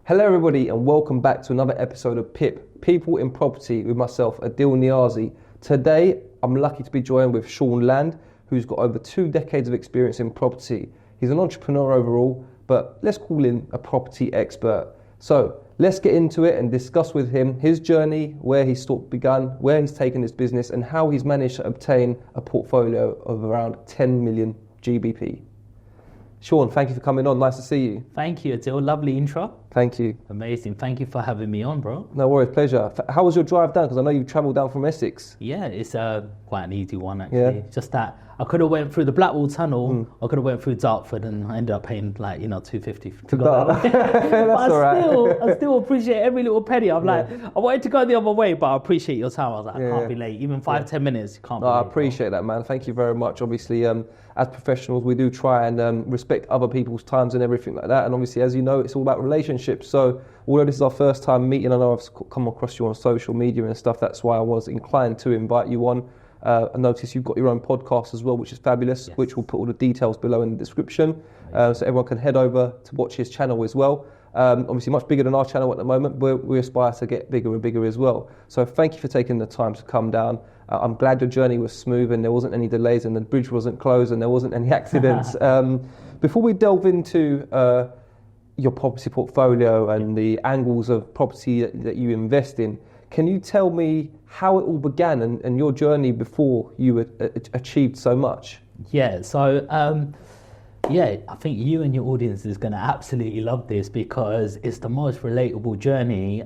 Hello everybody and welcome back to another episode of P.I.P, People in Property, with myself, Adil Niazi. Today I'm lucky to be joined with Sean Land, who's got over 2 decades of experience in property. He's an entrepreneur overall, but let's call him a property expert. So let's get into it and discuss with him his journey, where he's begun, where he's taken his business, and how he's managed to obtain a portfolio of around 10 million GBP. Sean, thank you for coming on. Nice to see you. Thank you, Adil. Lovely intro. Thank you. Amazing. Thank you for having me on, bro. No worries, pleasure. How was your drive down? Because I know you've travelled down from Essex. Yeah, it's quite an easy one, actually. Yeah. Just that I could have went through the Blackwall Tunnel, I could have went through Dartford, and I ended up paying $250 to go that way. That's all right. I still appreciate every little penny. I'm like, I wanted to go the other way, but I appreciate your time. I was like, I can't be late. Even 5-10 minutes, you can't be late. I appreciate that, man. Thank you very much. Obviously, as professionals, we do try and respect other people's times and everything like that. And obviously, as you know, it's all about relationships. So although this is our first time meeting, I know I've come across you on social media and stuff. That's why I was inclined to invite you on. I noticed you've got your own podcast as well, which is fabulous, which we'll put all the details below in the description. So everyone can head over to watch his channel as well. Obviously much bigger than our channel at the moment, but we aspire to get bigger and bigger as well. So thank you for taking the time to come down. I'm glad your journey was smooth and there wasn't any delays and the bridge wasn't closed and there wasn't any accidents. Before we delve into your property portfolio and the angles of property that you invest in, can you tell me how it all began and your journey before you achieved so much? Yeah, so I think you and your audience is going to absolutely love this because it's the most relatable journey,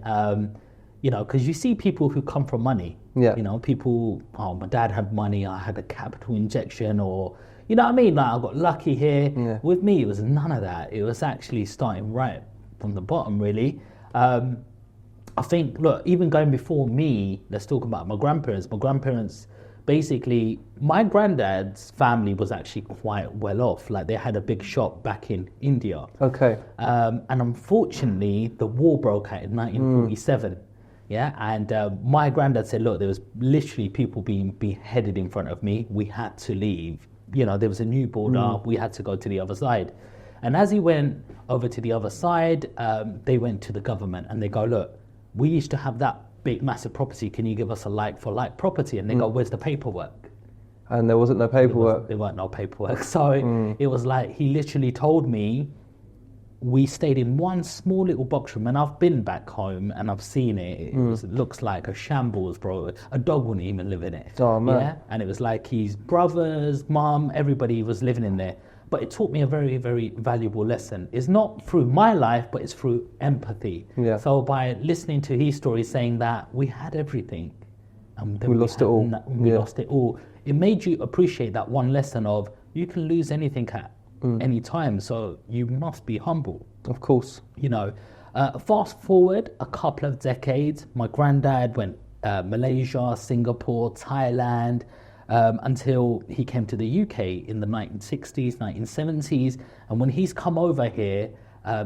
because you see people who come from money. Yeah. People, my dad had money, I had a capital injection, or, you know what I mean? Like, I got lucky here. Yeah. With me, it was none of that. It was actually starting right from the bottom, really. I think, look, even going before me, let's talk about my grandparents. My grandparents, basically, my granddad's family was actually quite well off. Like, they had a big shop back in India. Okay. And unfortunately, the war broke out in 1947. Yeah, and my granddad said, look, there was literally people being beheaded in front of me. We had to leave. There was a new border. We had to go to the other side. And as he went over to the other side, they went to the government and they go, look, we used to have that big, massive property. Can you give us a like-for-like property? And they go, where's the paperwork? And there wasn't no paperwork. There weren't no paperwork. So it was like, he literally told me, we stayed in one small little box room, and I've been back home and I've seen it. It looks like a shambles, bro. A dog wouldn't even live in it. Oh, man. Yeah? And it was like his brothers, mum, everybody was living in there. But it taught me a very, very valuable lesson. It's not through my life, but it's through empathy. Yeah. So by listening to his story saying that we had everything, and then we lost it all. We lost it all. It made you appreciate that one lesson of you can lose anything at any time, so you must be humble. Of course. Fast forward a couple of decades, my granddad went Malaysia, Singapore, Thailand, until he came to the UK in the 1960s, 1970s. And when he's come over here,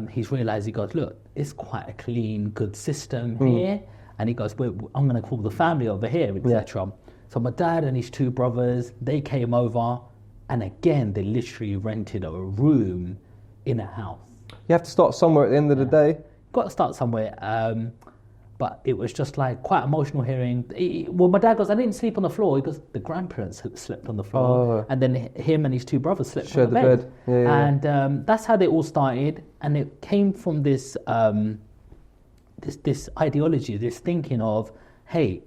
he's realised, he goes, look, it's quite a clean, good system here. And he goes, well, I'm going to call the family over here, etc. Yeah. So my dad and his 2 brothers, they came over. And again, they literally rented a room in a house. You have to start somewhere at the end of the day. Got to start somewhere. But it was just like quite emotional hearing. My dad goes, I didn't sleep on the floor. He goes, the grandparents slept on the floor. And then him and his 2 brothers slept on the bed. Yeah. And that's how they all started. And it came from this this ideology, this thinking of, hey,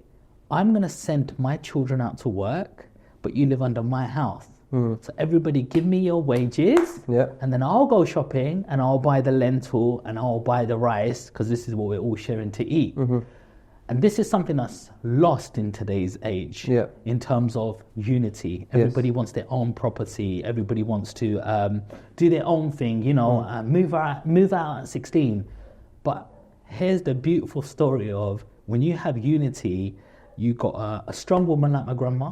I'm going to send my children out to work, but you live under my house. So everybody give me your wages, and then I'll go shopping and I'll buy the lentil and I'll buy the rice, because this is what we're all sharing to eat. And this is something that's lost in today's age in terms of unity. Everybody wants their own property. Everybody wants to do their own thing, move out at 16. But here's the beautiful story of when you have unity, you got a strong woman like my grandma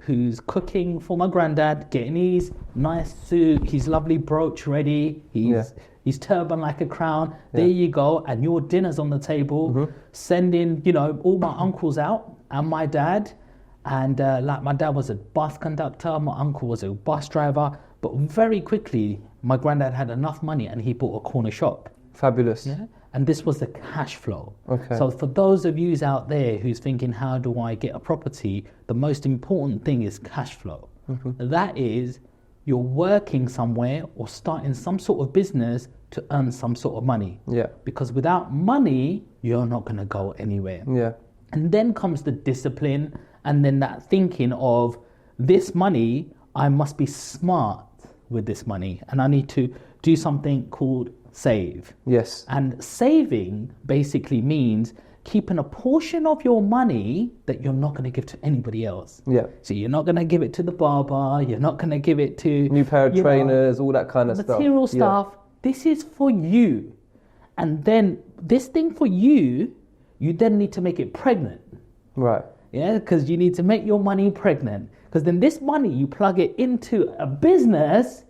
who's cooking for my granddad, getting his nice suit, his lovely brooch ready, his turban like a crown. There you go, and your dinner's on the table. Sending, all my uncles out and my dad. And like my dad was a bus conductor, my uncle was a bus driver. But very quickly, my granddad had enough money and he bought a corner shop. Fabulous. Yeah. and this was the cash flow. Okay. So for those of you out there who's thinking, how do I get a property? The most important thing is cash flow. That is, you're working somewhere or starting some sort of business to earn some sort of money. Yeah. Because without money, you're not going to go anywhere. Yeah. And then comes the discipline, and then that thinking of this money, I must be smart with this money, and I need to do something called save. Yes. And saving basically means keeping a portion of your money that you're not going to give to anybody else. Yeah. So you're not going to give it to the barber, you're not going to give it to New pair of trainers, all that kind of material stuff. stuff. This is for you. And then this thing for you, you then need to make it pregnant. Right. Yeah, because you need to make your money pregnant. Because then this money, you plug it into a business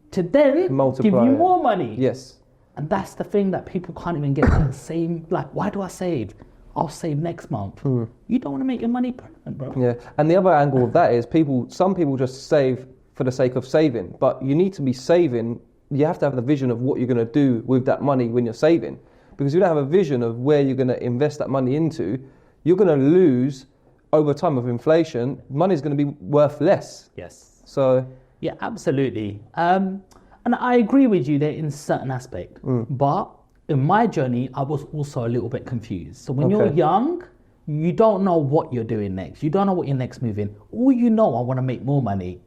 to then Multiply give you it. more money. Yes. And that's the thing that people can't even get that same, like, why do I save? I'll save next month. You don't want to make your money pregnant, bro. Yeah. And the other angle of that is some people just save for the sake of saving, but you need to be saving. You have to have the vision of what you're going to do with that money when you're saving. Because if you don't have a vision of where you're going to invest that money into, you're going to lose over time with inflation. Money's going to be worth less. Yes. So Yeah, absolutely. And I agree with you there in certain aspect. But in my journey, I was also a little bit confused. So when you're young, you don't know what you're doing next. You don't know what your next move in. All you know, I want to make more money.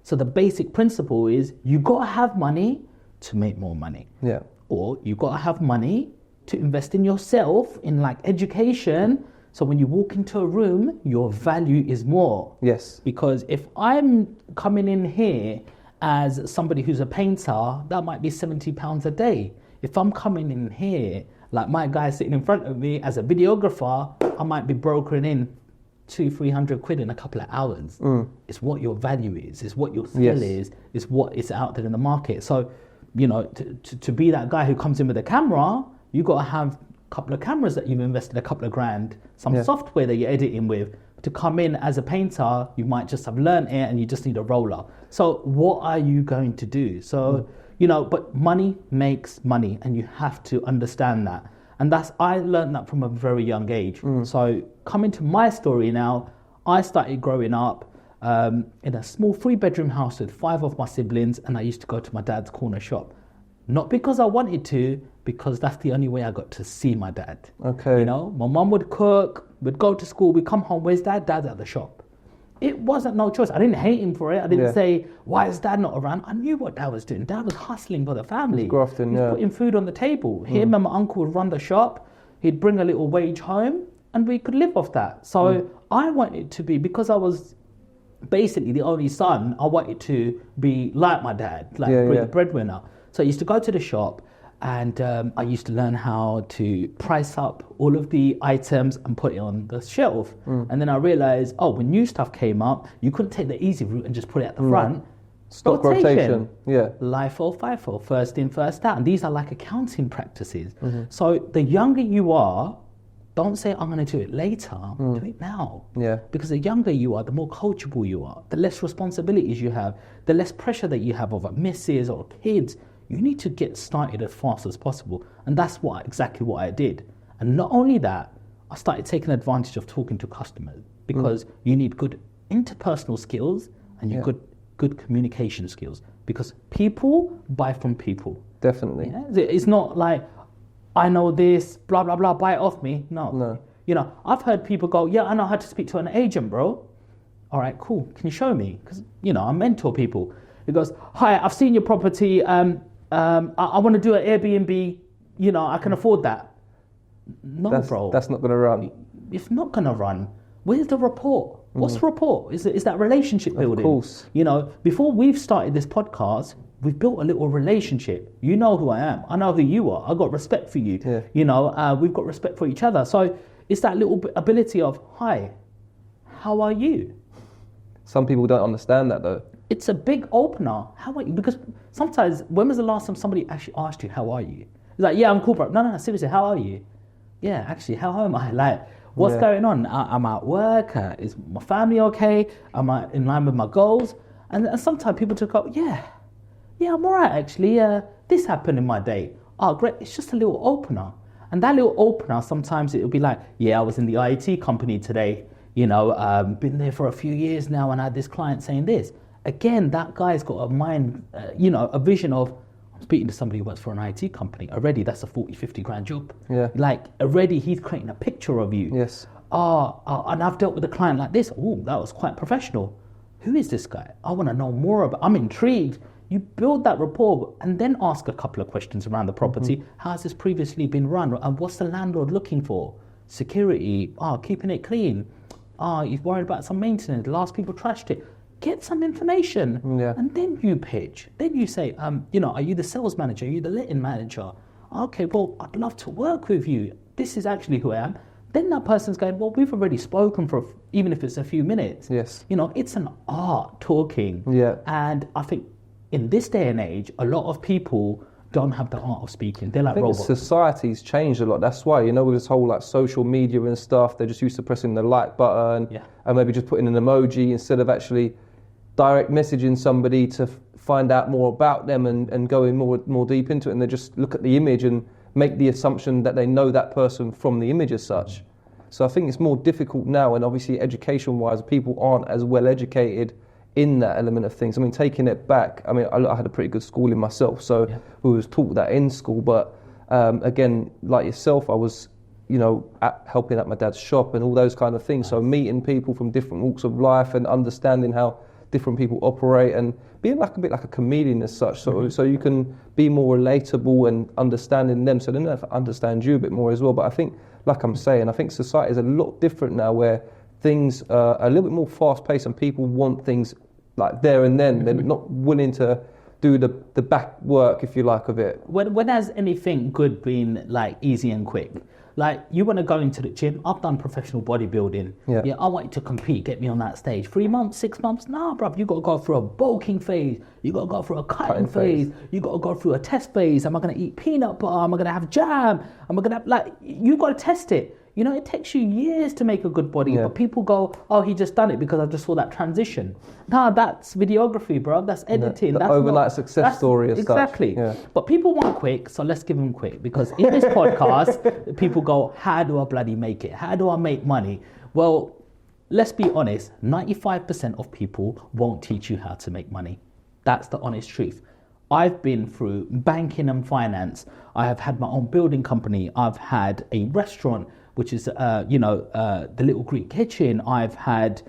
So the basic principle is you got to have money to make more money. yeah. Or you got to have money to invest in yourself, in like education. So when you walk into a room, your value is more. Yes. Because if I'm coming in here as somebody who's a painter, that might be £70 a day. If I'm coming in here, like my guy sitting in front of me as a videographer, I might be brokering in 200-300 quid in a couple of hours. It's what your value is, it's what your skill is, it's what is out there in the market. So, you know, to be that guy who comes in with a camera, you got to have a couple of cameras that you've invested a couple of grand, some software that you're editing with. To come in as a painter, you might just have learned it and you just need a roller. So what are you going to do? So, you know, but money makes money, and you have to understand that. And I learned that from a very young age. So coming to my story now, I started growing up in a small 3-bedroom house with 5 of my siblings, and I used to go to my dad's corner shop. Not because I wanted to, because that's the only way I got to see my dad. Okay. You know, my mum would cook, we'd go to school, we'd come home, where's dad? Dad's at the shop. It wasn't no choice. I didn't hate him for it. I didn't say, why is dad not around? I knew what dad was doing. Dad was hustling for the family. He's grafting, He's putting food on the table. Him and my uncle would run the shop. He'd bring a little wage home, and we could live off that. So I wanted to be, because I was basically the only son, I wanted to be like my dad, like the breadwinner. So I used to go to the shop, and I used to learn how to price up all of the items and put it on the shelf. And then I realized, when new stuff came up, you couldn't take the easy route and just put it at the front. Stock rotation. Yeah. LIFO, FIFO, first in, first out. And these are like accounting practices. So the younger you are, don't say, I'm going to do it later. Do it now. Yeah. Because the younger you are, the more coachable you are, the less responsibilities you have, the less pressure that you have over missus or kids. You need to get started as fast as possible. And that's exactly what I did. And not only that, I started taking advantage of talking to customers, because you need good interpersonal skills and you good communication skills, because people buy from people. Definitely. Yeah? It's not like, I know this, blah, blah, blah, buy it off me. No. You know, I've heard people go, yeah, I know how to speak to an agent, bro. All right, cool. Can you show me? Because, you know, I mentor people. He goes, hi, I've seen your property. I want to do an Airbnb. You know, I can afford that. No, bro. That's not going to run. It's not going to run. Where's the rapport? What's rapport? Is that relationship building? Of course. You know, before we've started this podcast, we've built a little relationship. You know who I am. I know who you are. I've got respect for you. Yeah. You know, we've got respect for each other. So it's that little ability of, hi, how are you? Some people don't understand that though. It's a big opener. How are you? Because sometimes, when was the last time somebody actually asked you, how are you? It's like, yeah, I'm cool, bro. No, seriously, how are you? Yeah, actually, how am I? Like, what's going on? I'm at work. Is my family okay? Am I in line with my goals? And sometimes people just go, yeah, I'm all right, actually. This happened in my day. Oh, great. It's just a little opener. And that little opener, sometimes it'll be like, yeah, I was in the IT company today, been there for a few years now, and I had this client saying this. Again, that guy's got a mind, a vision of, I'm speaking to somebody who works for an IT company. Already, that's a 40, 50 grand job. Yeah. Like, already he's creating a picture of you. Yes. And I've dealt with a client like this. Oh, that was quite professional. Who is this guy? I want to know more about. I'm intrigued. You build that rapport and then ask a couple of questions around the property. Mm-hmm. How has this previously been run? And what's the landlord looking for? Security. Keeping it clean. You're worried about some maintenance. The last people trashed it. Get some information. Yeah. And then you pitch. Then you say, are you the sales manager? Are you the letting manager? Okay, well, I'd love to work with you. This is actually who I am. Then that person's going, well, we've already spoken for, even if it's a few minutes. Yes. It's an art talking. Yeah. And I think in this day and age, a lot of people don't have the art of speaking. They're like robots. Society's changed a lot. That's why, with this whole like social media and stuff, they're just used to pressing the like button and maybe just putting an emoji instead of actually direct messaging somebody to find out more about them and going more deep into it. And they just look at the image and make the assumption that they know that person from the image as such. So I think it's more difficult now, and obviously education-wise, people aren't as well educated in that element of things. I mean, taking it back, I had a pretty good schooling myself, so we was taught that in school, but again, like yourself, I was, helping at my dad's shop and all those kind of things, so meeting people from different walks of life and understanding how different people operate and being like a bit like a comedian as such, so you can be more relatable and understanding them, so they know to understand you a bit more as well. But I think, like I'm saying, I think society is a lot different now where things are a little bit more fast-paced and people want things like there and then. They're not willing to do the back work, if you like, of it. When has anything good been like easy and quick? Like, you want to go into the gym. I've done professional bodybuilding. Yeah, I want you to compete, get me on that stage. 3 months, 6 months? Nah, bruv, you got to go through a bulking phase. You got to go through a cutting phase. You got to go through a test phase. Am I going to eat peanut butter? Am I going to have jam? Am I going to you got to test it. It takes you years to make a good body, but people go, oh, he just done it because I just saw that transition. Nah, that's videography, bro. That's editing. The that's overnight success story as exactly. such. Yeah. But people want quick, so let's give them quick. Because in this podcast, people go, how do I bloody make it? How do I make money? Well, let's be honest, 95% of people won't teach you how to make money. That's the honest truth. I've been through banking and finance. I have had my own building company. I've had a restaurant, which is, the Little Greek Kitchen. I've had,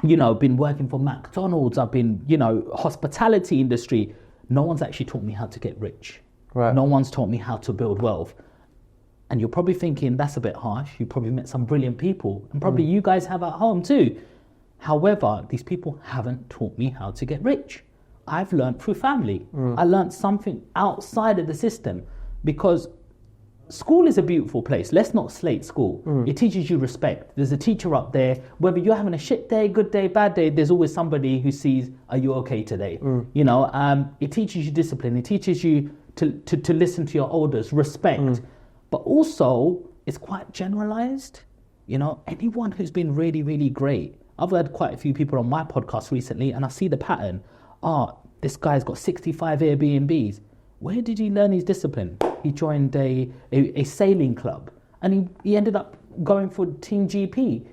been working for McDonald's. I've been, hospitality industry. No one's actually taught me how to get rich. Right. No one's taught me how to build wealth. And you're probably thinking, that's a bit harsh. You probably met some brilliant people. And probably you guys have at home too. However, these people haven't taught me how to get rich. I've learned through family. I learned something outside of the system because school is a beautiful place. Let's not slate school. It teaches you respect. There's a teacher up there. Whether you're having a shit day, good day, bad day, there's always somebody who sees, are you okay today? It teaches you discipline. It teaches you to listen to your elders, respect. But also, it's quite generalized. Anyone who's been really, really great. I've had quite a few people on my podcast recently, and I see the pattern. This guy's got 65 Airbnbs. Where did he learn his discipline? He joined a sailing club, and he ended up going for Team GB,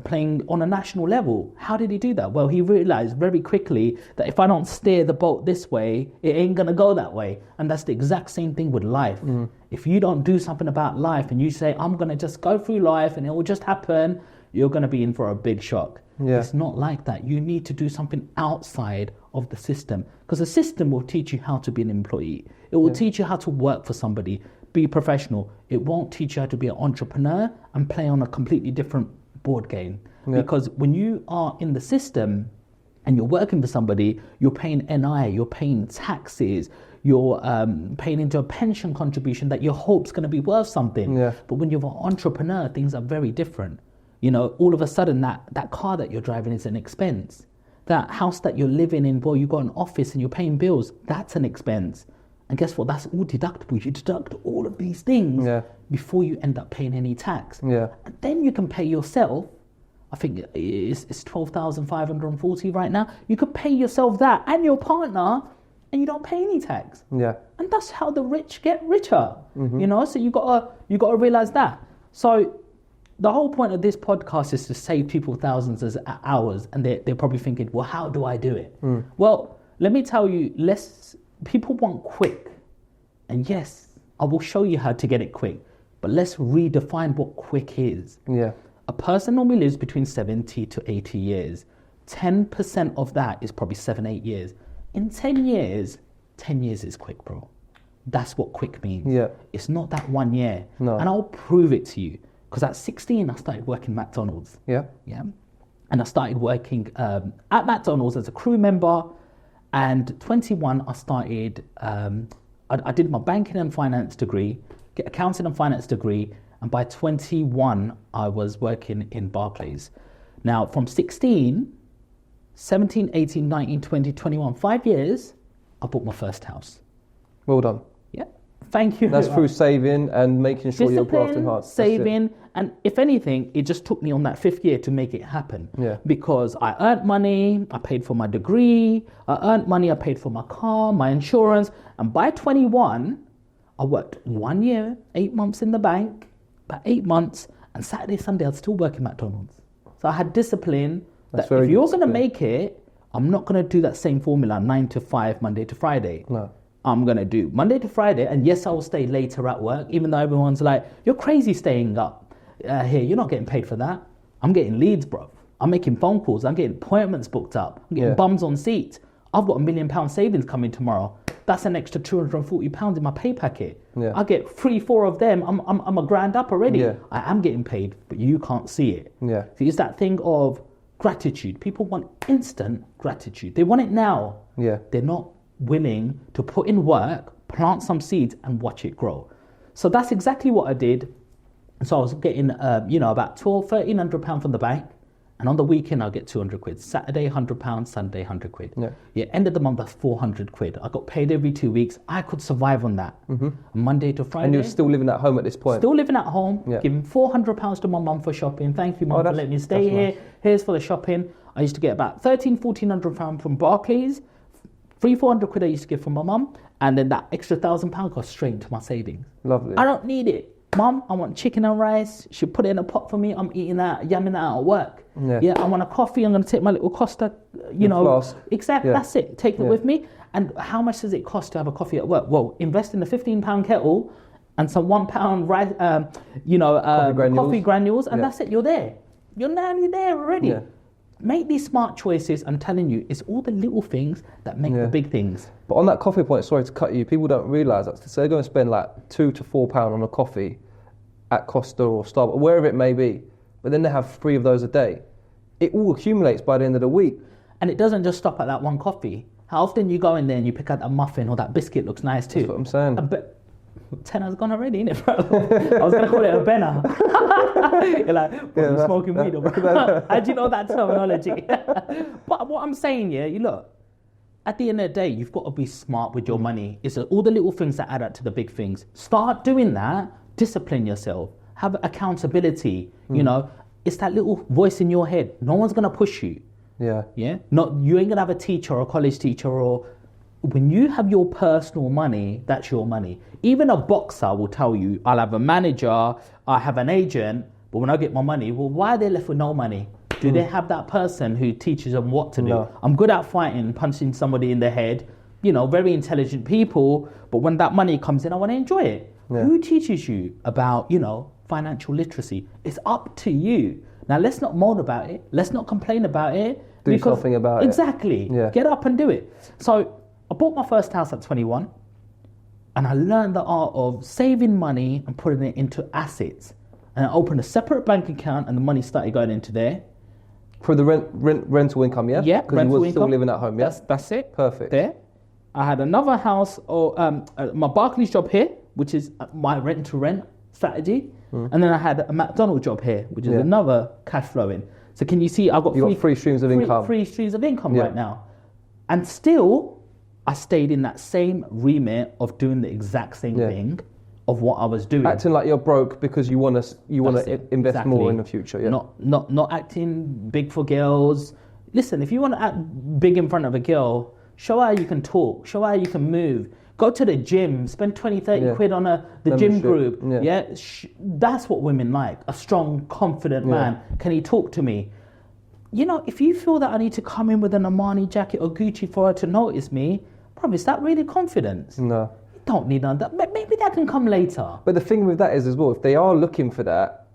playing on a national level. How did he do that? Well, he realized very quickly that if I don't steer the boat this way, it ain't gonna go that way. And that's the exact same thing with life. If you don't do something about life and you say, I'm gonna just go through life and it will just happen, you're gonna be in for a big shock. Yeah. It's not like that. You need to do something outside of the system, because the system will teach you how to be an employee. It will teach you how to work for somebody, be professional. It won't teach you how to be an entrepreneur and play on a completely different board game. Because when you are in the system and you're working for somebody, you're paying NI, you're paying taxes, you're paying into a pension contribution that you hope's going to be worth something. But when you're an entrepreneur, things are very different. All of a sudden that car that you're driving is an expense. That house that you're living in, you've got an office and you're paying bills, that's an expense. And guess what? That's all deductible. You deduct all of these things before you end up paying any tax. And then you can pay yourself. I think it's 12,540 right now. You could pay yourself that and your partner and you don't pay any tax. Yeah. And that's how the rich get richer. You know, so you gotta realize that. So the whole point of this podcast is to save people thousands of hours, and they're probably thinking, well, how do I do it? Well, let me tell you, people want quick. And yes, I will show you how to get it quick, but let's redefine what quick is. Yeah. A person normally lives between 70 to 80 years. 10% of that is probably 7-8 years. In 10 years is quick, bro. That's what quick means. Yeah. It's not that 1 year. No. And I'll prove it to you. Because at 16, I started working McDonald's. Yeah. Yeah. And I started working at McDonald's as a crew member. And 21, I started, I did my banking and finance degree, get accounting and finance degree. And by 21, I was working in Barclays. Now, from 16, 17, 18, 19, 20, 21, 5 years, I bought my first house. Well done. Yeah. Thank you. That's through saving and making sure you're Discipline, grafting hard. saving, and if anything, it just took me on that 5th year to make it happen. Yeah. Because I earned money, I paid for my degree, I earned money, I paid for my car, my insurance, and by 21, I worked 1 year, 8 months in the bank, about 8 months, and Saturday, Sunday, I'd still work in McDonald's. So I had discipline. That's That if very you're good going to discipline. make it, I'm not going to do that same formula 9 to 5, Monday to Friday. No. I'm going to do Monday to Friday, and yes, I will stay later at work, even though everyone's like, you're crazy staying up here. You're not getting paid for that. I'm getting leads, bro. I'm making phone calls. I'm getting appointments booked up. I'm getting bums on seats. I've got £1 million savings coming tomorrow. That's an extra £240 in my pay packet. Yeah. I get 3-4 of them. I'm a grand up already. Yeah. I am getting paid, but you can't see it. Yeah. See, it's that thing of gratitude. People want instant gratitude. They want it now. Yeah. They're not willing to put in work, plant some seeds and watch it grow. So that's exactly what I did. So I was getting, about £1,300 from the bank. And on the weekend, I'll get 200 quid. Saturday, £100, Sunday, 100 quid. Yeah. End of the month, that's 400 quid. I got paid every 2 weeks. I could survive on that. Monday to Friday. And you're still living at home at this point? Still living at home, Yeah. giving £400 to my mum for shopping. Thank you, mum, for that's- letting me stay that's here. nice. Here's for the shopping. I used to get about £1,400 from Barclays. 300-400 quid I used to give from my mum. And then that extra £1,000 goes straight into my savings. Lovely. I don't need it. Mum, I want chicken and rice. She'll put it in a pot for me. I'm eating that, yamming that out at work. Yeah. I want a coffee. I'm going to take my little Costa, flask. Exactly, Yeah. that's it. Take it with me. And how much does it cost to have a coffee at work? Well, invest in a £15 kettle and some £1 rice, coffee granules, and that's it. You're there. You're nearly there already. Yeah. Make these smart choices. I'm telling you, it's all the little things that make the big things. But on that coffee point, sorry to cut you, people don't realise that. So they're going to spend like £2 to £4 on a coffee at Costa or Starbucks, wherever it may be, but then they have 3 of those a day. It all accumulates by the end of the week. And it doesn't just stop at that one coffee. How often you go in there and you pick out that muffin or that biscuit looks nice too? That's what I'm saying. But tenner's gone already, innit, bro? I was going to call it a benner. You're like, bro, you're smoking weed, bro. How do you know that terminology? But what I'm saying, you look, at the end of the day, you've got to be smart with your money. It's all the little things that add up to the big things. Start doing that. Discipline yourself. Have accountability. It's that little voice in your head. No one's going to push you. Yeah. Yeah. You ain't going to have a teacher or a college teacher or... When you have your personal money, that's your money. Even a boxer will tell you, I'll have a manager, I have an agent, but when I get my money, well, why are they left with no money? Do they have that person who teaches them what to do? No. I'm good at fighting, punching somebody in the head, very intelligent people, but when that money comes in, I want to enjoy it. Yeah. Who teaches you about, financial literacy? It's up to you. Now, let's not moan about it. Let's not complain about it. Do something about it. Exactly. Yeah. Get up and do it. So I bought my first house at 21 and I learned the art of saving money and putting it into assets. And I opened a separate bank account and the money started going into there. For the rental income, yeah? Yeah, Because you were still living at home, yeah? That's it. Perfect. There. I had another house, or my Barclays job here, which is my rent-to-rent strategy. And then I had a McDonald job here, which is another cash flowing. So can you see I've got three streams of income. Three streams of income right now. And still, I stayed in that same remit of doing the exact same thing of what I was doing. Acting like you're broke because you want to invest more in the future. Yeah. Not acting big for girls. Listen, if you want to act big in front of a girl, Show how you can talk. Show how you can move. Go to the gym. Spend 20, 30 quid on the gym group. That's what women like. A strong, confident man. Can he talk to me? You know, if you feel that I need to come in with an Armani jacket or Gucci for her to notice me, bro, is that really confidence? No. You don't need none of that. Maybe that can come later. But the thing with that is as well, if they are looking for that,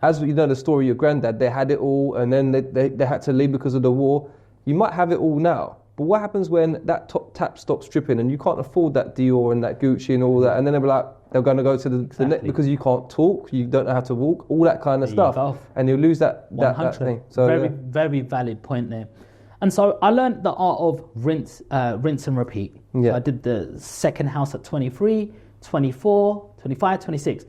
as you know the story of your granddad, they had it all and then they had to leave because of the war. You might have it all now. But what happens when that top tap stops dripping and you can't afford that Dior and that Gucci and all that, and then they're going to go to the next because you can't talk, you don't know how to walk, all that kind of stuff, and you lose that thing. So very valid point there. And so I learned the art of rinse and repeat. So I did the second house at 23, 24, 25, 26.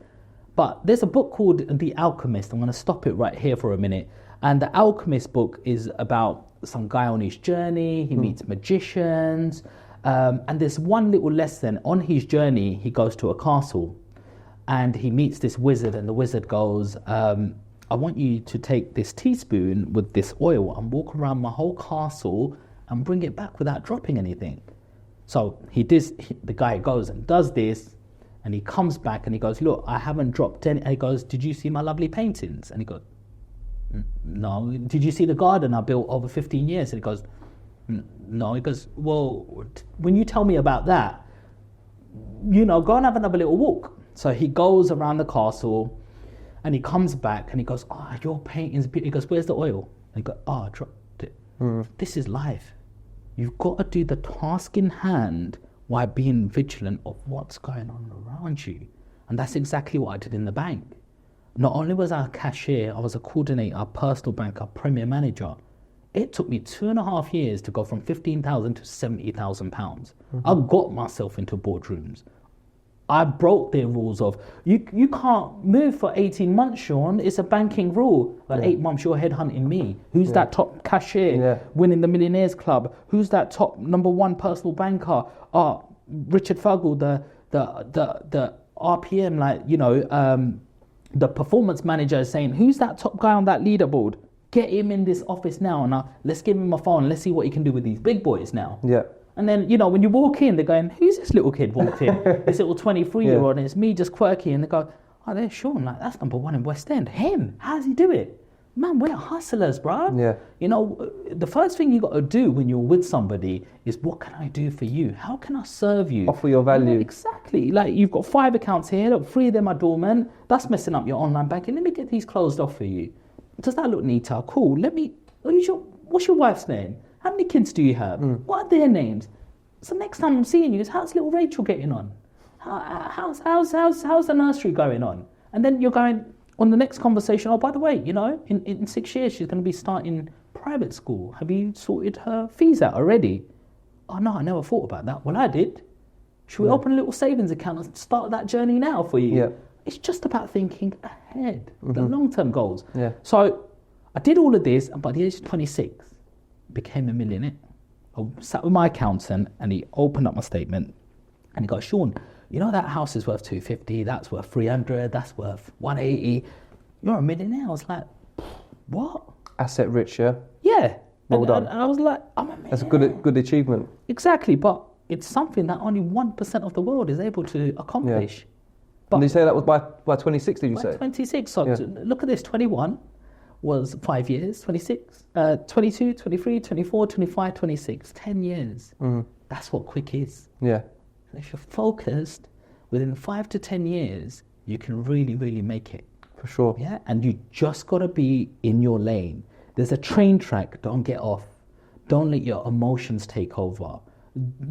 But there's a book called The Alchemist. I'm going to stop it right here for a minute. And The Alchemist book is about some guy on his journey. He meets magicians. And there's one little lesson. On his journey, he goes to a castle. And he meets this wizard. And the wizard goes, I want you to take this teaspoon with this oil and walk around my whole castle and bring it back without dropping anything. So the guy goes and does this. And he comes back and he goes, look, I haven't dropped any. And he goes, did you see my lovely paintings? And he goes, no. Did you see the garden I built over 15 years? And he goes, no. He goes, well, when you tell me about that, you know, go and have another little walk. So he goes around the castle and he comes back and he goes, your painting's beautiful. He goes, where's the oil? And he goes, I dropped it. This is life. You've got to do the task in hand while being vigilant of what's going on around you. And that's exactly what I did in the bank. Not only was I a cashier, I was a coordinator, a personal banker, premier manager. It took me 2.5 years to go from 15,000 to 70,000 pounds. I got myself into boardrooms. I broke their rules of, you can't move for 18 months, Sean. It's a banking rule. But 8 months, you're headhunting me. Who's that top cashier winning the Millionaires Club? Who's that top number one personal banker? Richard Fuggle, the RPM, like, you know, the performance manager is saying, who's that top guy on that leaderboard? Get him in this office now. And let's give him a phone. Let's see what he can do with these big boys now. Yeah. And then, you know, when you walk in, they're going, who's this little kid walked in? This little 23-year-old, and it's me just quirky. And they go, oh, there's Sean. Like, that's number one in West End. Him. How does he do it? Man, we're hustlers, bro. Yeah. You know, the first thing you got to do when you're with somebody is, what can I do for you? How can I serve you? Offer your value. You know, exactly. Like, you've got 5 accounts here. Look, 3 of them are dormant. That's messing up your online banking. Let me get these closed off for you. Does that look neater? Cool. What's your wife's name? How many kids do you have? What are their names? So next time I'm seeing you is, how's little Rachel getting on? How's the nursery going on? And then you're going on the next conversation. Oh, by the way, you know, in 6 years she's going to be starting private school. Have you sorted her fees out already? Oh no, I never thought about that. Well, I did. Should we open a little savings account and start that journey now for you? Yeah. It's just about thinking ahead, the long-term goals. Yeah. So I did all of this, and by the age of 26, became a millionaire. I sat with my accountant, and he opened up my statement, and he goes, Sean, you know that house is worth 250, that's worth 300, that's worth 180. You're a millionaire. I was like, what? Asset rich, yeah? Yeah. Well done. And I was like, I'm a millionaire. That's a good achievement. Exactly, but it's something that only 1% of the world is able to accomplish. Yeah. But and you say that was by 26, did you say? By 26. So look at this, 21 was 5 years, 26, 22, 23, 24, 25, 26, 10 years. That's what quick is. Yeah. And if you're focused, within 5 to 10 years, you can really, really make it. For sure. Yeah, and you just got to be in your lane. There's a train track, don't get off. Don't let your emotions take over.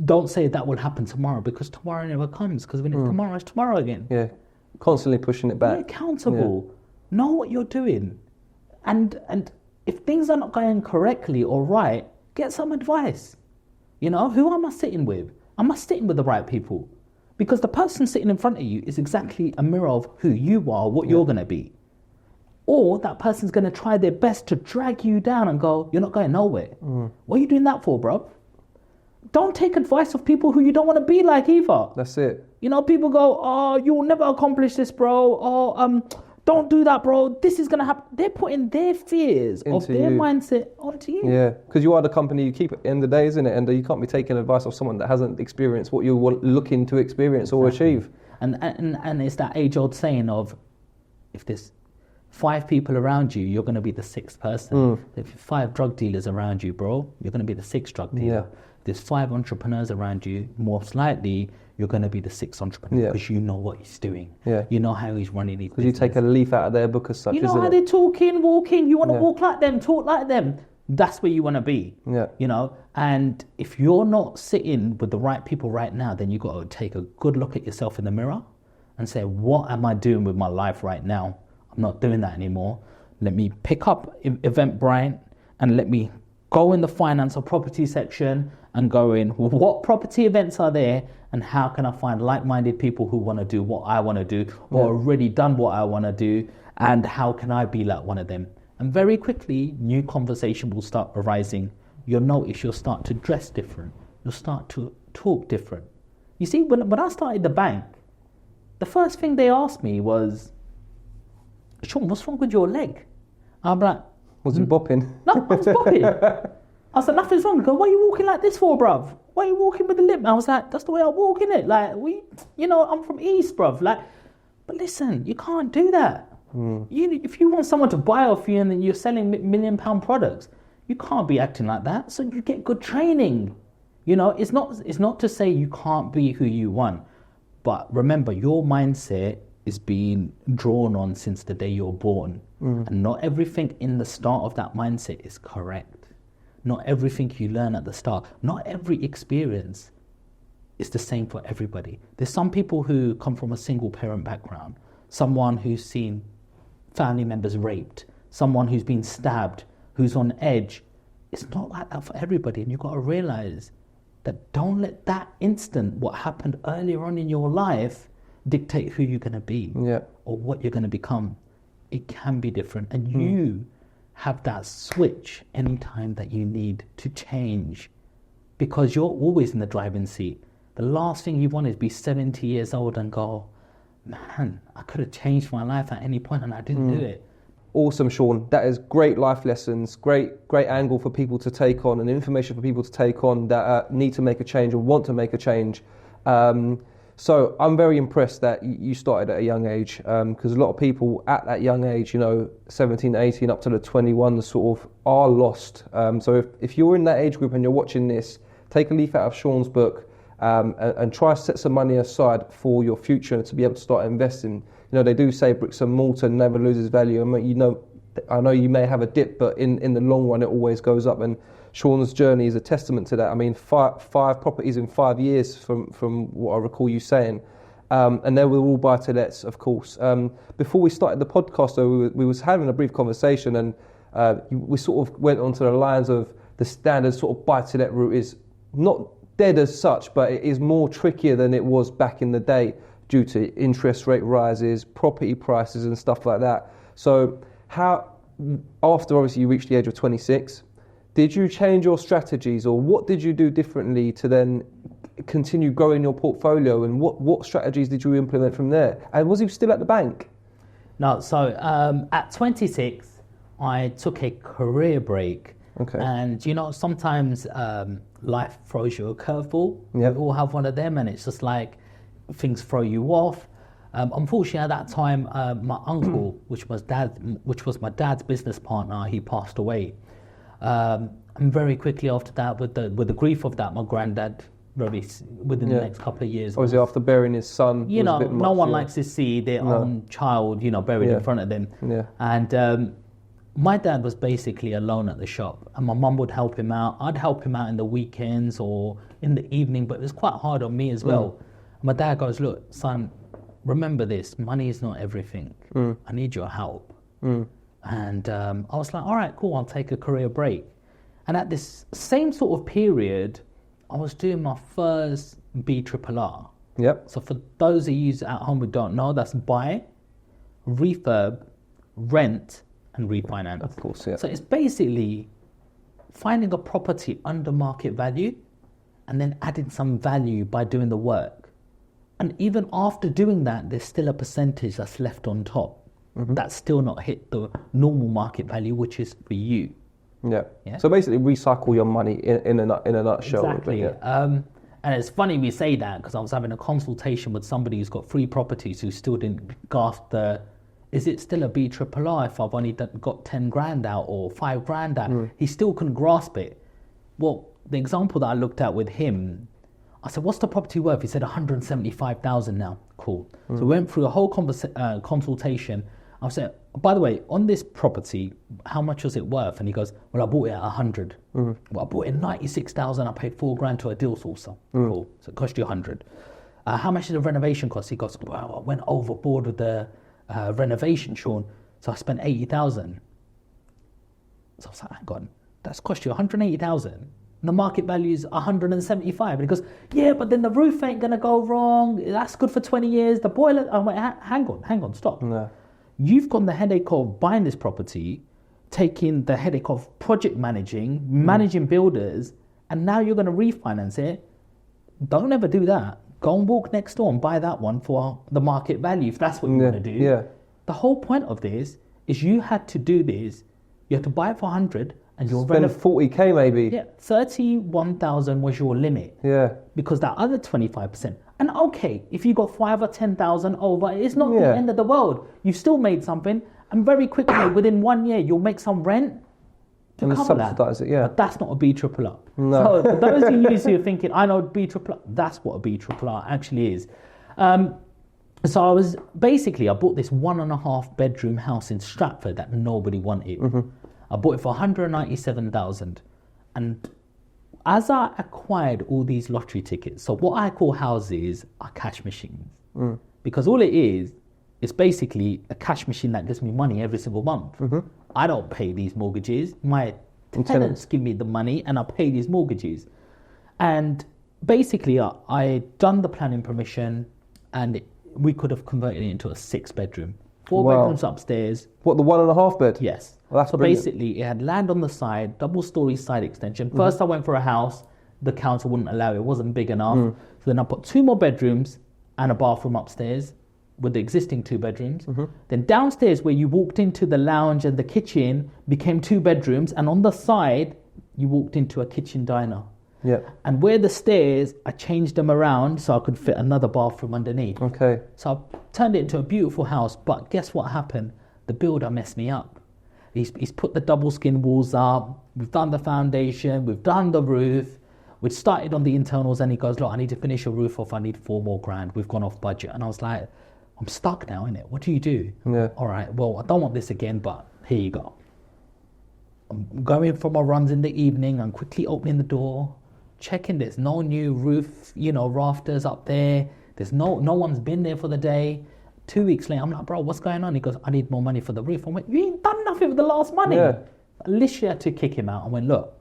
Don't say that will happen tomorrow, because tomorrow never comes, because when it's tomorrow, it's tomorrow again. Yeah, constantly pushing it back. Be accountable. Yeah. Know what you're doing. And if things are not going correctly or right, get some advice. You know, who am I sitting with? Am I sitting with the right people? Because the person sitting in front of you is exactly a mirror of who you are, what you're going to be. Or that person's going to try their best to drag you down and go, you're not going nowhere. What are you doing that for, bro? Don't take advice of people who you don't want to be like either. That's it. You know, people go, oh, you'll never accomplish this, bro. Oh, don't do that, bro. This is going to happen. They're putting their fears of Into their you. mindset onto you. Yeah, because you are the company you keep at the end of the day, isn't it? And you can't be taking advice of someone that hasn't experienced what you're looking to experience or achieve. And it's that age-old saying if there's 5 people around you, you're going to be the 6th person. If you're 5 drug dealers around you, bro, you're going to be the 6th drug dealer. Yeah. If there's 5 entrepreneurs around you, most likely you're going to be the 6th entrepreneur because you know what he's doing. Yeah. You know how he's running his Because you take a leaf out of their book as such, You know isn't how it? they're talking, walking. You want to walk like them, talk like them. That's where you want to be. Yeah. You know, and if you're not sitting with the right people right now, then you've got to take a good look at yourself in the mirror and say, what am I doing with my life right now? I'm not doing that anymore. Let me pick up Eventbrite and let me go in the finance or property section and go in, what property events are there and how can I find like-minded people who want to do what I want to do or already done what I want to do, and how can I be like one of them? And very quickly, new conversation will start arising. You'll notice you'll start to dress different. You'll start to talk different. You see, when I started the bank, the first thing they asked me was, Sean, what's wrong with your leg? I'm like, Was it bopping? no, I was bopping. I said, nothing's wrong. I go, why are you walking like this for, bruv? Why are you walking with the limp? I was like, that's the way I walk, innit? Like, I'm from East, bruv. Like, but listen, you can't do that. If you want someone to buy off you and then you're selling £1 million products, you can't be acting like that. So you get good training. You know, it's not to say you can't be who you want. But remember, your mindset is being drawn on since the day you're born. And not everything in the start of that mindset is correct. Not everything you learn at the start, not every experience is the same for everybody. There's some people who come from a single parent background, someone who's seen family members raped, someone who's been stabbed, who's on edge. It's not like that for everybody. And you've got to realize that don't let that instant, what happened earlier on in your life, dictate who you're going to be or what you're going to become. It can be different. And you have that switch anytime that you need to change, because you're always in the driving seat. The last thing you want is be 70 years old and go, man, I could have changed my life at any point and I didn't do it. Awesome, Sean. That is great life lessons, great angle for people to take on and information for people to take on that need to make a change or want to make a change. So I'm very impressed that you started at a young age, because a lot of people at that young age, 17, 18 up to the 21 sort of are lost. So if you're in that age group and you're watching this, take a leaf out of Sean's book and try to set some money aside for your future to be able to start investing. They do say bricks and mortar never loses value. I know you may have a dip, but in the long run it always goes up. And Sean's journey is a testament to that. I mean, five properties in 5 years from what I recall you saying. And they were all buy-to-lets, of course. Before we started the podcast, though, we was having a brief conversation, and we sort of went onto the lines of the standard sort of buy-to-let route is not dead as such, but it is more trickier than it was back in the day due to interest rate rises, property prices and stuff like that. So how, after obviously you reached the age of 26, did you change your strategies, or what did you do differently to then continue growing your portfolio, and what strategies did you implement from there? And was you still at the bank? No, so at 26, I took a career break. Okay. And sometimes life throws you a curveball. Yep. We all have one of them, and it's just like things throw you off. Unfortunately, at that time, my uncle, which was my dad's business partner, he passed away. And very quickly after that, with the grief of that, my granddad, within the next couple of years. Obviously, after burying his son, no one likes to see their own child, buried in front of them. Yeah. And my dad was basically alone at the shop, and my mum would help him out. I'd help him out in the weekends or in the evening, but it was quite hard on me as well. My dad goes, look, son, remember this, money is not everything. I need your help. And I was like, all right, cool, I'll take a career break. And at this same sort of period, I was doing my first BRRR. Yep. So for those of you at home who don't know, that's buy, refurb, rent, and refinance. Of course, yeah. So it's basically finding a property under market value and then adding some value by doing the work. And even after doing that, there's still a percentage that's left on top. that's still not hit the normal market value, which is for you. Yeah. Yeah. So basically, recycle your money in a nutshell. Exactly. Yeah. And it's funny we say that because I was having a consultation with somebody who's got 3 properties who still didn't grasp is it still a BRRR if I've only got 10 grand out or 5 grand out? He still couldn't grasp it. Well, the example that I looked at with him, I said, what's the property worth? He said 175,000 now. Cool. So we went through a whole consultation. I said, by the way, on this property, how much was it worth? And he goes, well, I bought it at 100. Well, I bought it at 96,000. I paid 4 grand to a deal sourcer. Cool. So it cost you 100. How much did the renovation cost? He goes, well, I went overboard with the renovation, Sean. So I spent 80,000. So I was like, hang on, that's cost you 180,000. And the market value is 175. And he goes, yeah, but then the roof ain't going to go wrong. That's good for 20 years. The boiler, I went, hang on, stop. No. You've got the headache of buying this property, taking the headache of project managing builders, and now you're going to refinance it. Don't ever do that. Go and walk next door and buy that one for the market value if that's what you want to do. Yeah. The whole point of this is you had to do this. You had to buy it for 100 and you'll spend 40k maybe. Yeah, 31,000 was your limit. Yeah. Because that other 25%. And okay, if you got 5 or 10,000 over, it's not the end of the world. You've still made something, and very quickly, within 1 year, you'll make some rent to And cover that. subsidize it, yeah. But that's not a BRRR. No. So for those of you who are thinking, I know BRRR, that's what a BRRR actually is. So I bought this 1.5 bedroom house in Stratford that nobody wanted. I bought it for 197,000, and as I acquired all these lottery tickets, so what I call houses are cash machines. Because all it is basically a cash machine that gives me money every single month. I don't pay these mortgages. My tenants give me the money and I pay these mortgages. And basically I done the planning permission and we could have converted it into a 6-bedroom. 4 bedrooms upstairs. What, the 1.5 bed? Yes. Well, that's so brilliant. basically, it had land on the side, double-story side extension. First, I went for a house. The council wouldn't allow it. It wasn't big enough. So then I put 2 more bedrooms and a bathroom upstairs with the existing 2 bedrooms. Then downstairs, where you walked into the lounge and the kitchen, became 2 bedrooms. And on the side, you walked into a kitchen diner. Yeah. And where the stairs, I changed them around so I could fit another bathroom underneath. Okay. So I turned it into a beautiful house, but guess what happened? The builder messed me up. He's put the double skin walls up, we've done the foundation, we've done the roof, we've started on the internals, and he goes, look, I need to finish a roof off, I need 4 more grand, we've gone off budget. And I was like, I'm stuck now, innit? What do you do? Yeah. All right, well, I don't want this again, but here you go. I'm going for my runs in the evening, I'm quickly opening the door, checking there's no new roof, rafters up there. There's no one's been there for the day. 2 weeks later, I'm like, bro, what's going on? He goes, I need more money for the roof. I went, you ain't done nothing with the last money. Yeah. I literally had to kick him out. I went, look,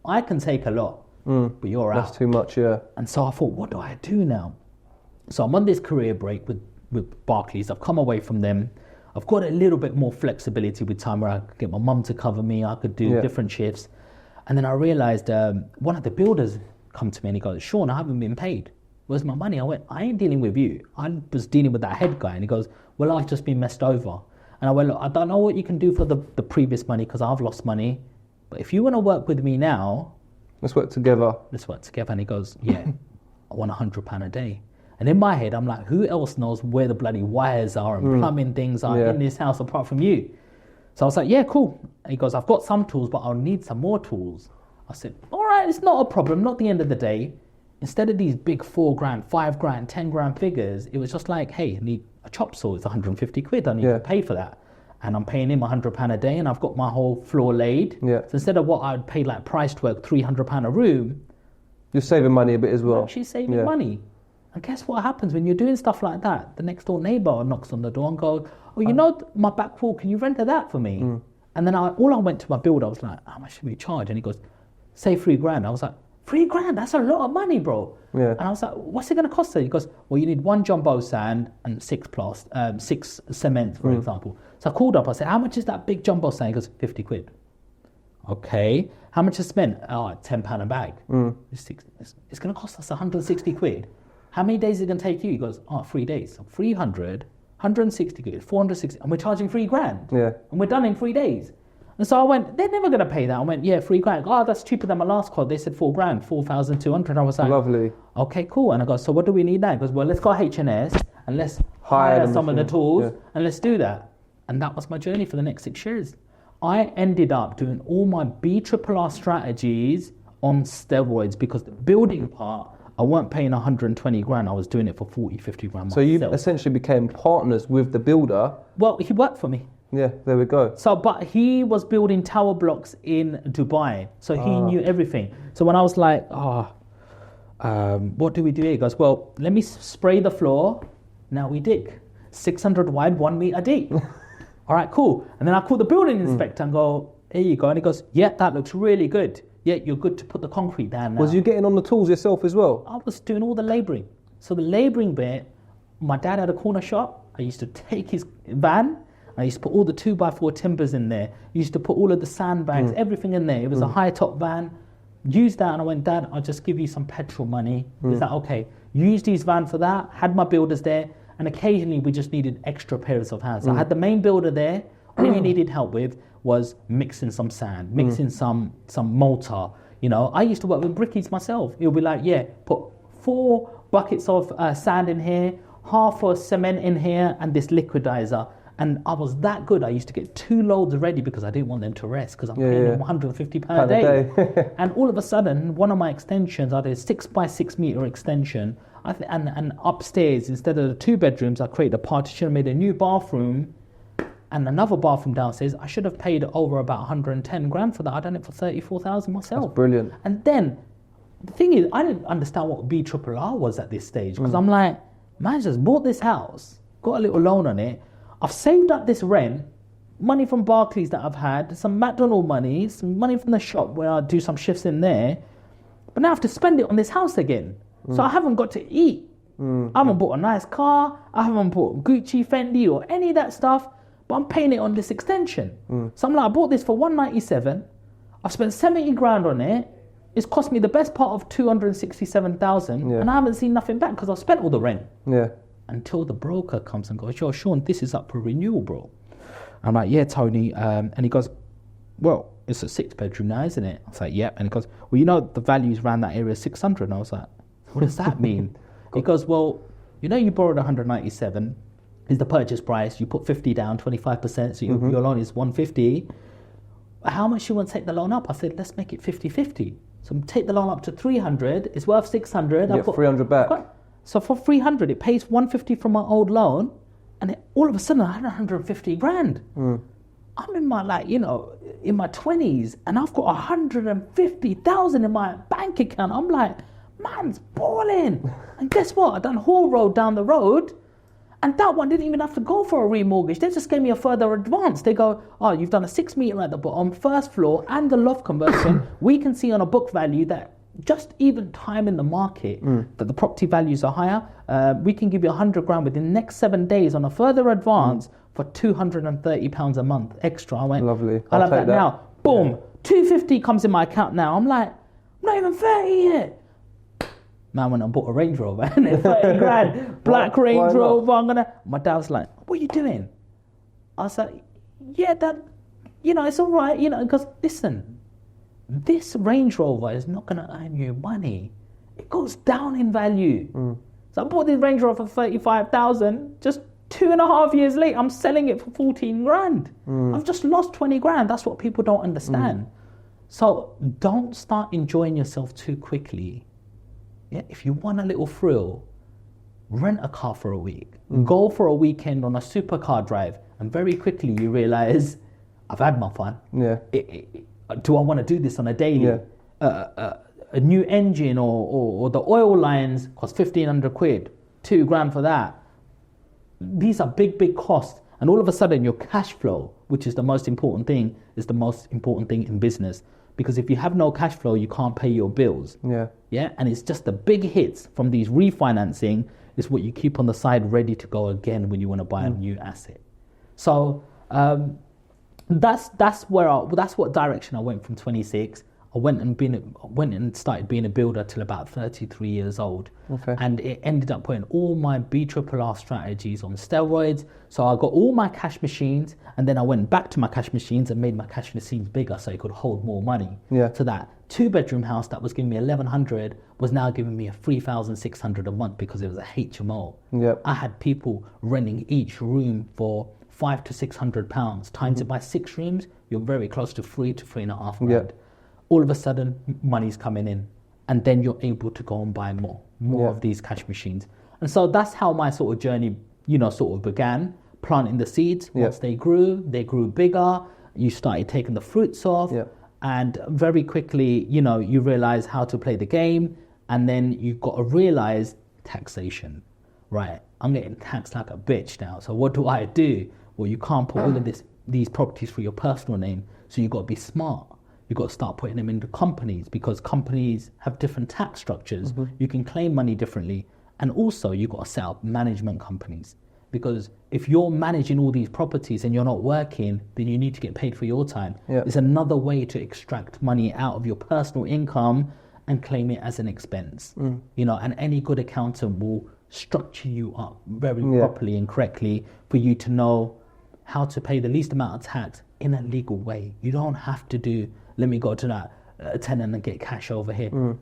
I can take a lot, but you're out. That's too much, yeah. And so I thought, what do I do now? So I'm on this career break with Barclays. I've come away from them. I've got a little bit more flexibility with time where I could get my mum to cover me. I could do different shifts. And then I realized one of the builders come to me and he goes, Sean, I haven't been paid. Where's my money? I went, I ain't dealing with you. I was dealing with that head guy. And he goes, well, I've just been messed over. And I went, look, I don't know what you can do for the previous money because I've lost money. But if you want to work with me now, let's work together. Let's work together. And he goes, yeah, I want £100 a day. And in my head, I'm like, who else knows where the bloody wires are and plumbing things are in this house apart from you? So I was like, yeah, cool. And he goes, I've got some tools, but I'll need some more tools. I said, all right, it's not a problem. Not the end of the day. Instead of these big 4 grand, 5 grand, 10 grand figures, it was just like, hey, I need a chop saw. It's 150 quid. I need to pay for that. And I'm paying him £100 a day and I've got my whole floor laid. Yeah. So instead of what I'd pay like price to work, £300 a room. You're saving money a bit as well. She's saving money. And guess what happens when you're doing stuff like that? The next door neighbour knocks on the door and goes, oh, you know my back wall, can you rent that for me? And then I went to my builder, I was like, how much should we charge? And he goes, say 3 grand. I was like, 3 grand, that's a lot of money, bro. Yeah. And I was like, what's it going to cost her? He goes, well, you need 1 jumbo sand and 6 cement, for example. So I called up, I said, how much is that big jumbo sand? He goes, 50 quid. Okay. How much is cement? Oh, £10 a bag. It's going to cost us 160 quid. How many days is it going to take you? He goes, 3 days. So 300, 160 quid, 460, and we're charging $3,000. Yeah. And we're done in 3 days. And so I went, they're never going to pay that. I went, yeah, $3,000. Oh, that's cheaper than my last quote. They said $4,000, 4,200. I was like, lovely. Okay, cool. And I go, so what do we need now? He goes, well, let's go H&S and let's hire some of the tools and let's do that. And that was my journey for the next 6 years. I ended up doing all my BRRR strategies on steroids because the building part, I weren't paying 120 grand. I was doing it for 40, 50 grand myself. So you essentially became partners with the builder. Well, he worked for me. Yeah, there we go. So, but he was building tower blocks in Dubai. So he knew everything. So when I was like, what do we do here? He goes, well, let me spray the floor. Now we dig. 600 wide, 1 meter deep. All right, cool. And then I call the building inspector and go, here you go. And he goes, yeah, that looks really good. Yeah, you're good to put the concrete down now. Was you getting on the tools yourself as well? I was doing all the labouring. So the labouring bit, my dad had a corner shop. I used to take his van. I used to put all the 2x4 timbers in there. I used to put all of the sandbags, everything in there. It was a high top van. Used that and I went, Dad, I'll just give you some petrol money. Is that okay? Used his van for that, had my builders there, and occasionally we just needed extra pairs of hands. I had the main builder there. All he needed help with was mixing some sand, mixing some mortar. You know, I used to work with brickies myself. He'll be like, yeah, put 4 buckets of sand in here, half of cement in here, and this liquidizer. And I was that good. I used to get 2 loads ready because I didn't want them to rest because I'm paying them £150 a day. And all of a sudden, one of my extensions, I did a 6x6 meter extension. And upstairs, instead of the 2 bedrooms, I created a partition, made a new bathroom and another bathroom downstairs. I should have paid over about 110 grand for that. I done it for 34,000 myself. That's brilliant. And then the thing is, I didn't understand what BRRR was at this stage because I'm like, man, just bought this house, got a little loan on it. I've saved up this rent, money from Barclays that I've had, some McDonald money, some money from the shop where I do some shifts in there, but now I have to spend it on this house again. So I haven't got to eat. I haven't bought a nice car. I haven't bought Gucci, Fendi or any of that stuff, but I'm paying it on this extension. So I'm like, I bought this for 197. I've spent 70 grand on it. It's cost me the best part of 267,000 and I haven't seen nothing back because I've spent all the rent. Yeah. Until the broker comes and goes, yo, Sean, this is up for renewal, bro. I'm like, yeah, Tony. And he goes, well, it's a 6 bedroom now, isn't it? I was like, yep. And he goes, well, you know, the values around that area is 600. And I was like, what does that mean? He goes, well, you know, you borrowed 197 is the purchase price. You put 50 down, 25%. So your loan is 150. How much you want to take the loan up? I said, let's make it 50-50. So take the loan up to 300. It's worth 600. You get 300 back. So for 300, it pays 150 from my old loan, and all of a sudden I had 150 grand. I'm in my, like, you know, in my 20s, and I've got 150,000 in my bank account. I'm like, man's balling. And guess what? I done Hall Road down the road, and that one didn't even have to go for a remortgage. They just gave me a further advance. They go, oh, you've done a 6 meter at the bottom, first floor, and the loft conversion. We can see on a book value that just even time in the market that the property values are higher. We can give you 100 grand within the next 7 days on a further advance for £230 a month extra. I went, lovely. I'll have that now. Boom, 250 comes in my account now. I'm like, I'm not even 30 yet. Man went and bought a Range Rover and it's 30 grand, black Range Rover. My dad was like, what are you doing? I was like, yeah, Dad, you know, it's all right, you know, because listen, this Range Rover is not going to earn you money. It goes down in value. So I bought this Range Rover for 35,000. Just 2.5 years later, I'm selling it for 14 grand. I've just lost 20 grand. That's what people don't understand. So don't start enjoying yourself too quickly. Yeah, if you want a little thrill, rent a car for a week. Go for a weekend on a supercar drive, and very quickly you realize, I've had my fun. Yeah. Do I want to do this on a daily? Yeah. A new engine or the oil lines cost 1,500 quid, 2 grand for that. These are big costs. And all of a sudden your cash flow, which is the most important thing, is the most important thing in business. Because if you have no cash flow, you can't pay your bills. Yeah. Yeah. And it's just the big hits from these refinancing is what you keep on the side ready to go again when you want to buy a new asset. So that's what direction I went from 26. I went and started being a builder till about 33 years old. Okay. And it ended up putting all my BRRR strategies on steroids. So I got all my cash machines, and then I went back to my cash machines and made my cash machines bigger so it could hold more money. Yeah. So that 2-bedroom house that was giving me 1,100 was now giving me a 3,600 a month because it was a HMO. Yeah. I had people renting each room for £500 to £600. Times it by 6 rooms, you're very close to 3 to 3.5 grand. Yeah. All of a sudden, money's coming in, and then you're able to go and buy more of these cash machines. And so that's how my sort of journey, sort of began, planting the seeds. Once they grew bigger, you started taking the fruits off, and very quickly, you realize how to play the game, and then you've got to realize taxation, right? I'm getting taxed like a bitch now, so what do I do? Well, you can't put all of these properties for your personal name, so you've got to be smart. You've got to start putting them into companies, because companies have different tax structures. You can claim money differently. And also you've got to set up management companies, because if you're managing all these properties and you're not working, then you need to get paid for your time. It's another way to extract money out of your personal income and claim it as an expense. And any good accountant will structure you up very properly and correctly for you to know how to pay the least amount of tax in a legal way. You don't have to do, let me go to that tenant and get cash over here.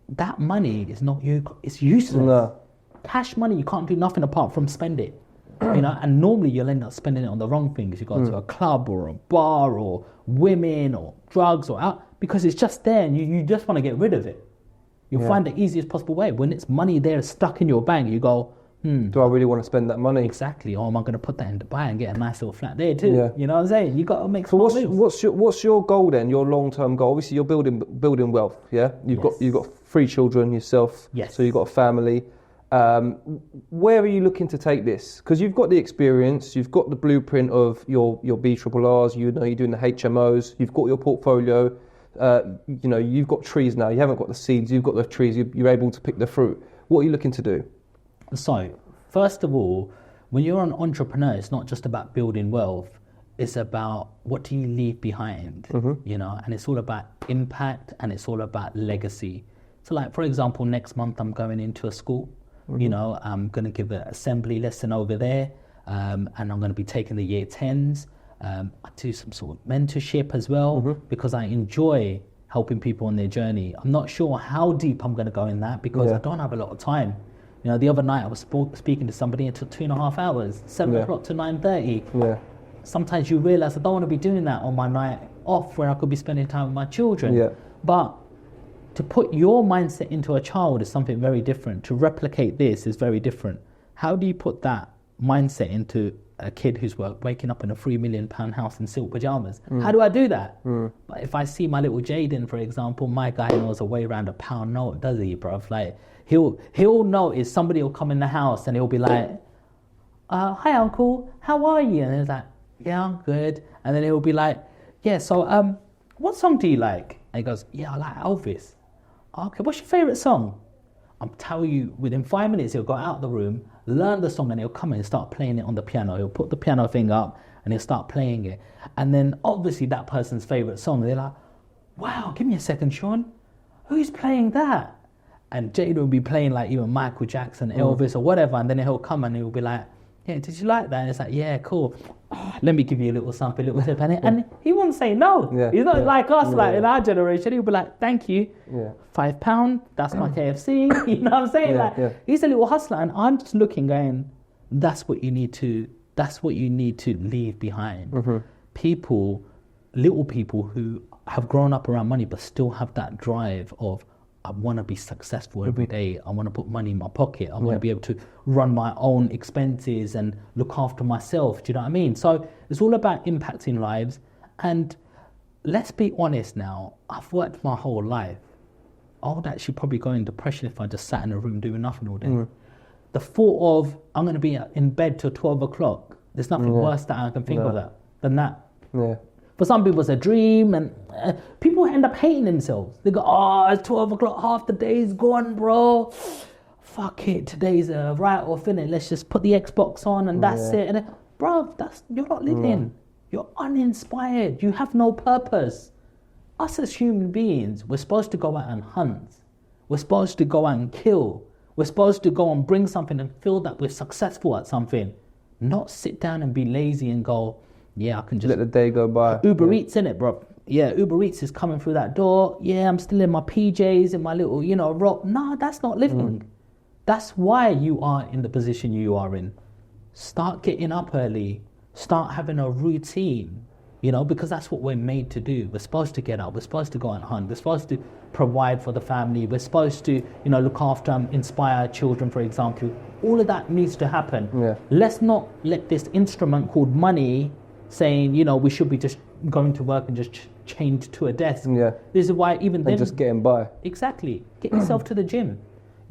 That money is not it's useless. No. Cash money, you can't do nothing apart from spend it. And normally you'll end up spending it on the wrong things. You go to a club or a bar or women or drugs or out, because it's just there and you just want to get rid of it. You'll find the easiest possible way. When it's money there stuck in your bank, you go, do I really want to spend that money? Exactly. Or am I going to put that in Dubai and get a nice little flat there too? You know what I'm saying? You got to make. So what's your goal then? Your long-term goal? Obviously, you're building wealth. Yeah, you've got 3 children yourself. Yes. So you've got a family. Where are you looking to take this? Because you've got the experience, you've got the blueprint of your BRRRs. You're doing the HMOs. You've got your portfolio. You've got trees now. You haven't got the seeds. You've got the trees. You're able to pick the fruit. What are you looking to do? So, first of all, when you're an entrepreneur, it's not just about building wealth. It's about what do you leave behind, and it's all about impact and it's all about legacy. So like, for example, next month I'm going into a school, I'm going to give an assembly lesson over there, and I'm going to be taking the year 10s. I do some sort of mentorship as well, because I enjoy helping people on their journey. I'm not sure how deep I'm going to go in that, because I don't have a lot of time. The other night I was speaking to somebody, and it took 2.5 hours, 7 o'clock to 9:30. Sometimes you realize I don't want to be doing that on my night off where I could be spending time with my children. But to put your mindset into a child is something very different. To replicate this is very different. How do you put that mindset into a kid who's waking up in a £3 million house in silk pajamas? How do I do that? But if I see my little Jaden, for example, my guy knows a way around a £1 note, does he, bruv? Like, he'll notice somebody will come in the house and he'll be like, hi uncle, how are you? And he's like, yeah, I'm good. And then he'll be like, yeah, so what song do you like? And he goes, yeah, I like Elvis. Okay, what's your favorite song? I'm telling you, within 5 minutes he'll go out of the room, learn the song, and he'll come in and start playing it on the piano. He'll put the piano thing up and he'll start playing it. And then obviously that person's favorite song, they're like, wow, give me a second, Sean, who's playing that? And Jaden will be playing like even Michael Jackson, Elvis or whatever, and then he'll come and he'll be like, yeah, did you like that? And it's like, yeah, cool. Oh, let me give you a little sample, a little tip. And he won't say no. He's not like us, like in our generation. He'll be like, thank you. £5, that's my KFC. You know what I'm saying? He's a little hustler. And I'm just looking, going, that's what you need to leave behind. People, little people who have grown up around money but still have that drive of, I want to be successful every day. I want to put money in my pocket. I want to be able to run my own expenses and look after myself. Do you know what I mean? So it's all about impacting lives. And let's be honest now, I've worked my whole life. I would actually probably go in depression if I just sat in a room doing nothing all day. The thought of, I'm going to be in bed till 12 o'clock, there's nothing worse that I can think of than that. For some people it's a dream, and people end up hating themselves. They go, oh, it's 12 o'clock, half the day's gone, bro. Fuck it, today's a write-off, innit? Let's just put the Xbox on and that's it. And bro, you're not living. You're uninspired. You have no purpose. Us as human beings, we're supposed to go out and hunt. We're supposed to go out and kill. We're supposed to go and bring something and feel that we're successful at something. Not sit down and be lazy and go, yeah, I can just... let the day go by. Uber Eats, innit, bro? Yeah, Uber Eats is coming through that door. Yeah, I'm still in my PJs, in my little, robe. No, that's not living. That's why you are in the position you are in. Start getting up early. Start having a routine, because that's what we're made to do. We're supposed to get up. We're supposed to go and hunt. We're supposed to provide for the family. We're supposed to, look after and inspire children, for example. All of that needs to happen. Yeah. Let's not let this instrument called money saying, we should be just going to work and just chained to a desk. Yeah. This is why even then... and just getting by. Exactly. Get yourself to the gym.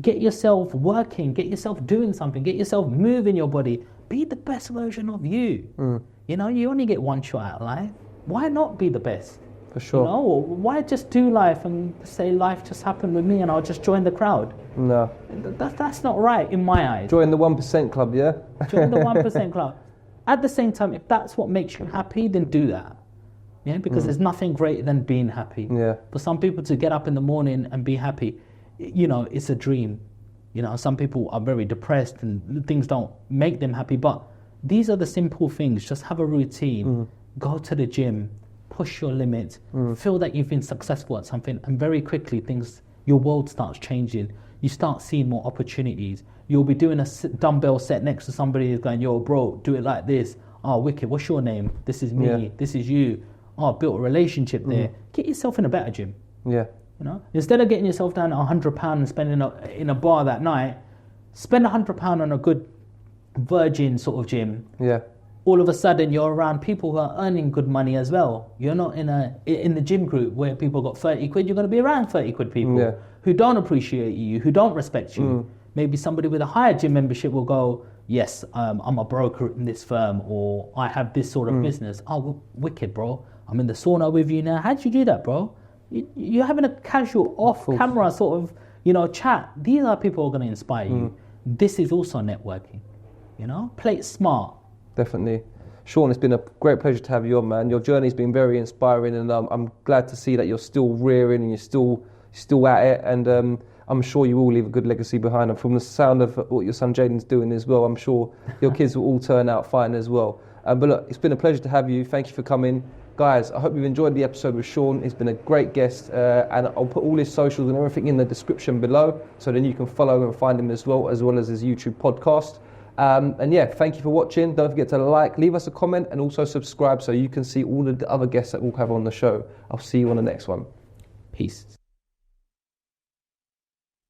Get yourself working. Get yourself doing something. Get yourself moving your body. Be the best version of you. You only get one shot at life. Why not be the best? For sure. Why just do life and say life just happened with me and I'll just join the crowd? No. That's not right in my eyes. Join the 1% club, yeah? Join the 1% club. At the same time, if that's what makes you happy, then do that. Yeah, because there's nothing greater than being happy. Yeah. For some people to get up in the morning and be happy, it's a dream. Some people are very depressed and things don't make them happy, but these are the simple things. Just have a routine, go to the gym, push your limits, feel that you've been successful at something, and very quickly your world starts changing. You start seeing more opportunities. You'll be doing a dumbbell set next to somebody who's going, yo, bro, do it like this. Oh, wicked, what's your name? This is me, this is you. Oh, built a relationship there. Get yourself in a better gym. Yeah. Instead of getting yourself down to £100 and spending in a bar that night, spend £100 on a good virgin sort of gym. Yeah. All of a sudden you're around people who are earning good money as well. You're not in the gym group where people got 30 quid. You're going to be around 30 quid people who don't appreciate you, who don't respect you. Maybe somebody with a higher gym membership will go, yes, I'm a broker in this firm, or I have this sort of business. Oh, well, wicked, bro. I'm in the sauna with you now. How'd you do that, bro? You're having a casual off-camera sort of, chat. These are people who are going to inspire you. This is also networking. Play it smart. Definitely. Sean, it's been a great pleasure to have you on, man. Your journey's been very inspiring, and I'm glad to see that you're still rearing and you're still at it, and I'm sure you will leave a good legacy behind. And from the sound of what your son Jaden's doing as well, I'm sure your kids will all turn out fine as well. But look, it's been a pleasure to have you. Thank you for coming. Guys, I hope you've enjoyed the episode with Sean. He's been a great guest, and I'll put all his socials and everything in the description below, so then you can follow and find him as well as his YouTube podcast. And yeah, thank you for watching. Don't forget to leave us a comment, and also subscribe so you can see all of the other guests that we'll have on the show. I'll see you on the next one. Peace.